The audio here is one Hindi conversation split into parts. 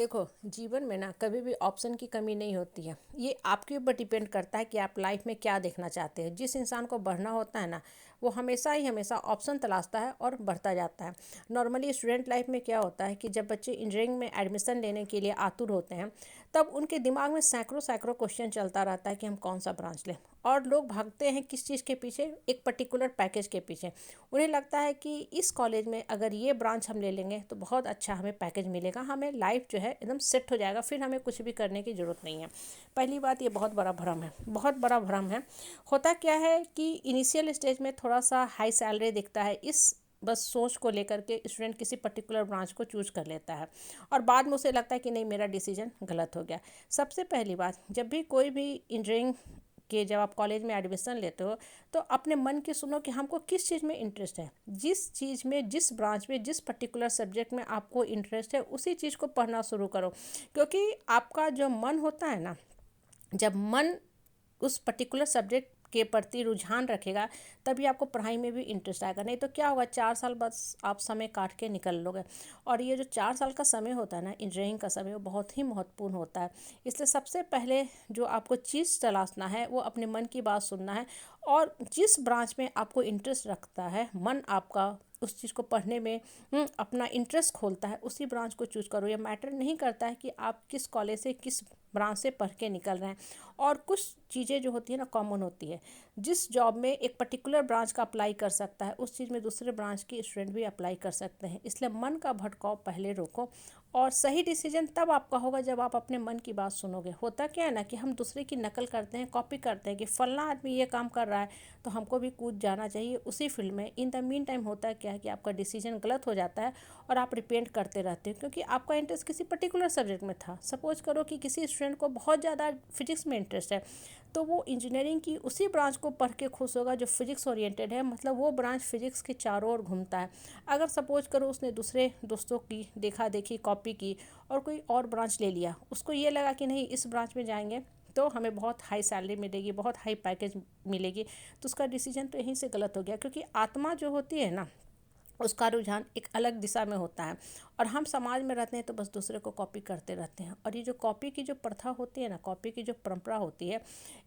देखो, जीवन में ना कभी भी ऑप्शन की कमी नहीं होती है। ये आपके ऊपर डिपेंड करता है कि आप लाइफ में क्या देखना चाहते हैं। जिस इंसान को बढ़ना होता है ना, वो हमेशा ही हमेशा ऑप्शन तलाशता है और बढ़ता जाता है। नॉर्मली स्टूडेंट लाइफ में क्या होता है कि जब बच्चे इंजीनियरिंग में एडमिशन लेने के लिए आतुर होते हैं, तब उनके दिमाग में सैकड़ों सैकड़ों क्वेश्चन चलता रहता है कि हम कौन सा ब्रांच लें। और लोग भागते हैं किस चीज़ के पीछे? एक पर्टिकुलर पैकेज के पीछे। उन्हें लगता है कि इस कॉलेज में अगर ये ब्रांच हम ले लेंगे तो बहुत अच्छा हमें पैकेज मिलेगा, हमें लाइफ जो है एकदम सेट हो जाएगा, फिर हमें कुछ भी करने की ज़रूरत नहीं है। पहली बात, ये बहुत बड़ा भ्रम है, बहुत बड़ा भ्रम है। होता क्या है कि इनिशियल स्टेज में थोड़ा सा हाई सैलरी दिखता है, इस बस सोच को लेकर के स्टूडेंट किसी पर्टिकुलर ब्रांच को चूज कर लेता है और बाद में उसे लगता है कि नहीं, मेरा डिसीजन गलत हो गया। सबसे पहली बात, जब भी कोई भी इंजीनियरिंग कि जब आप कॉलेज में एडमिशन लेते हो तो अपने मन की सुनो कि हमको किस चीज़ में इंटरेस्ट है। जिस चीज़ में, जिस ब्रांच में, जिस पर्टिकुलर सब्जेक्ट में आपको इंटरेस्ट है, उसी चीज़ को पढ़ना शुरू करो। क्योंकि आपका जो मन होता है ना, जब मन उस पर्टिकुलर सब्जेक्ट के प्रति रुझान रखेगा, तभी आपको पढ़ाई में भी इंटरेस्ट आएगा। नहीं तो क्या होगा, 4 साल बस आप समय काट के निकल लोगे। और ये जो 4 साल का समय होता है ना, इंजीनियरिंग का समय, वो बहुत ही महत्वपूर्ण होता है। इसलिए सबसे पहले जो आपको चीज़ तलाशना है वो अपने मन की बात सुनना है। और जिस ब्रांच में आपको इंटरेस्ट रखता है मन आपका, उस चीज़ को पढ़ने में अपना इंटरेस्ट खोलता है, उसी ब्रांच को चूज करो। ये मैटर नहीं करता है कि आप किस कॉलेज से, किस ब्रांच से पढ़ के निकल रहे हैं। और कुछ चीज़ें जो होती है ना, कॉमन होती है। जिस जॉब में एक पर्टिकुलर ब्रांच का अप्लाई कर सकता है, उस चीज़ में दूसरे ब्रांच के स्टूडेंट भी अप्लाई कर सकते हैं। इसलिए मन का भटकाव पहले रोको। और सही डिसीजन तब आपका होगा जब आप अपने मन की बात सुनोगे। होता क्या है ना कि हम दूसरे की नकल करते हैं, कॉपी करते हैं कि फलना आदमी ये काम कर रहा है तो हमको भी कूद जाना चाहिए उसी फील्ड में। इन द मीन टाइम होता क्या है कि आपका डिसीजन गलत हो जाता है और आप रिपेंट करते रहते हो, क्योंकि आपका इंटरेस्ट किसी पर्टिकुलर सब्जेक्ट में था। सपोज करो कि किसी स्टूडेंट को बहुत ज़्यादा फिजिक्स में इंटरेस्ट है, तो वो इंजीनियरिंग की उसी ब्रांच को पढ़ के खुश होगा जो फिजिक्स ओरिएंटेड है, मतलब वो ब्रांच फिजिक्स के चारों ओर घूमता है। अगर सपोज करो उसने दूसरे दोस्तों की देखा देखी, कॉपी की और कोई और ब्रांच ले लिया, उसको ये लगा कि नहीं, इस ब्रांच में जाएंगे तो हमें बहुत हाई सैलरी मिलेगी, बहुत हाई पैकेज मिलेगी, तो उसका डिसीजन तो यहीं से गलत हो गया। क्योंकि आत्मा जो होती है ना, उसका रुझान एक अलग दिशा में होता है। और हम समाज में रहते हैं तो बस दूसरे को कॉपी करते रहते हैं। और ये जो कॉपी की जो प्रथा होती है ना, कॉपी की जो परंपरा होती है,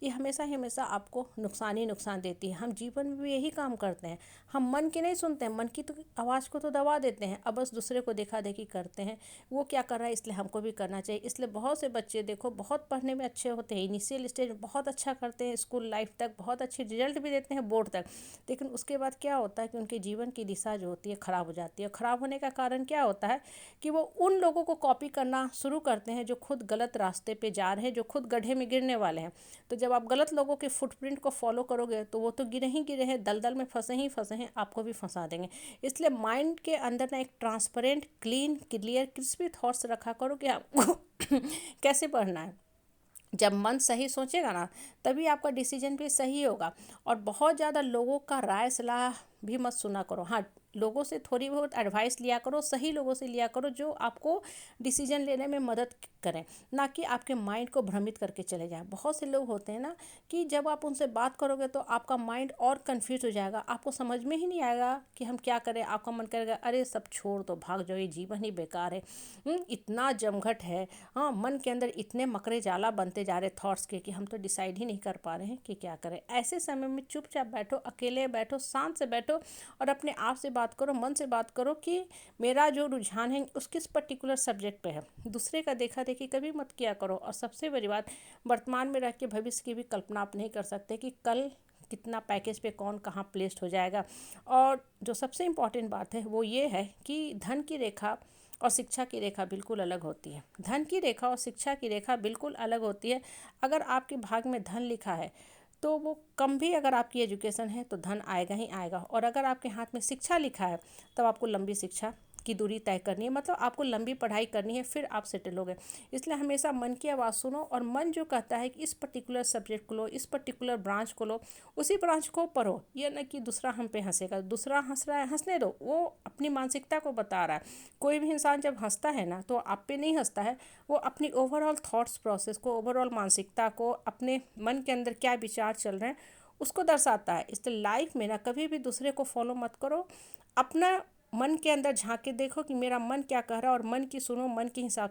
ये हमेशा ही हमेशा आपको नुकसान ही नुकसान देती है। हम जीवन में भी यही काम करते हैं, हम मन की नहीं सुनते हैं, मन की तो आवाज़ को तो दबा देते हैं, अब बस दूसरे को देखा देखी करते हैं। वो क्या कर रहा है इसलिए हमको भी करना चाहिए। इसलिए बहुत से बच्चे देखो, बहुत पढ़ने में अच्छे होते हैं, इनिशियल स्टेज में बहुत अच्छा करते हैं, स्कूल लाइफ तक बहुत अच्छे रिजल्ट भी देते हैं, बोर्ड तक। लेकिन उसके बाद क्या होता है कि उनके जीवन की दिशा जो होती है ख़राब हो जाती है। ख़राब होने का कारण क्या होता है कि वो उन लोगों को कॉपी करना शुरू करते हैं जो खुद गलत रास्ते पे जा रहे हैं, जो खुद गड्ढे में गिरने वाले हैं। तो जब आप गलत लोगों के फुटप्रिंट को फॉलो करोगे तो वो तो गिरे ही गिरे हैं, दलदल में फंसे ही फंसे हैं, आपको भी फंसा देंगे। इसलिए माइंड के अंदर ना एक transparent, clean, clear, crispy thoughts रखा करो कि आपको कैसे पढ़ना है। जब मन सही सोचेगा ना, तभी आपका डिसीजन भी सही होगा। और बहुत ज़्यादा लोगों का राय सलाह भी मत सुना करो। हाँ, लोगों से थोड़ी बहुत एडवाइस लिया करो, सही लोगों से लिया करो जो आपको डिसीजन लेने में मदद करें, ना कि आपके माइंड को भ्रमित करके चले जाएं। बहुत से लोग होते हैं ना कि जब आप उनसे बात करोगे तो आपका माइंड और कंफ्यूज हो जाएगा, आपको समझ में ही नहीं आएगा कि हम क्या करें। आपका मन करेगा अरे सब छोड़ दो, भाग जाओ, ये जीवन ही बेकार है, इतना जमघट है। हाँ, मन के अंदर इतने मकरे जाला बनते जा रहे थॉट्स के कि हम तो डिसाइड ही नहीं कर पा रहे हैं कि क्या करें। ऐसे समय में चुपचाप बैठो, अकेले बैठो, शांत से बैठो और अपने आप से बात करो, मन से बात करो कि मेरा जो रुझान है उस किस पर्टिकुलर सब्जेक्ट पे है। दूसरे का देखा देखी कभी मत किया करो। और सबसे बड़ी बात, वर्तमान में रह के भविष्य की भी कल्पना आप नहीं कर सकते कि कल कितना पैकेज पे कौन कहाँ प्लेस्ड हो जाएगा। और जो सबसे इम्पॉर्टेंट बात है वो ये है कि धन की रेखा और शिक्षा की रेखा बिल्कुल अलग होती है। धन की रेखा और शिक्षा की रेखा बिल्कुल अलग होती है। अगर आपके भाग में धन लिखा है तो वो कम भी, अगर आपकी एजुकेशन है तो धन आएगा ही आएगा। और अगर आपके हाथ में शिक्षा लिखा है तब आपको लंबी शिक्षा की दूरी तय करनी है, मतलब आपको लंबी पढ़ाई करनी है, फिर आप सेटल हो गए। इसलिए हमेशा मन की आवाज़ सुनो। और मन जो कहता है कि इस पर्टिकुलर सब्जेक्ट को लो, इस पर्टिकुलर ब्रांच को लो, उसी ब्रांच को पढ़ो। ये ना कि दूसरा हम पे हंसेगा, दूसरा हंस रहा है, हंसने दो, वो अपनी मानसिकता को बता रहा है। कोई भी इंसान जब हंसता है ना तो आप पे नहीं हंसता है, वो अपनी ओवरऑल थॉट्स प्रोसेस को, ओवरऑल मानसिकता को, अपने मन के अंदर क्या विचार चल रहे हैं उसको दर्शाता है। इसलिए लाइफ में ना कभी भी दूसरे को फॉलो मत करो, अपना मन के अंदर झांक के देखो कि मेरा मन क्या कह रहा है और मन की सुनो, मन के हिसाब से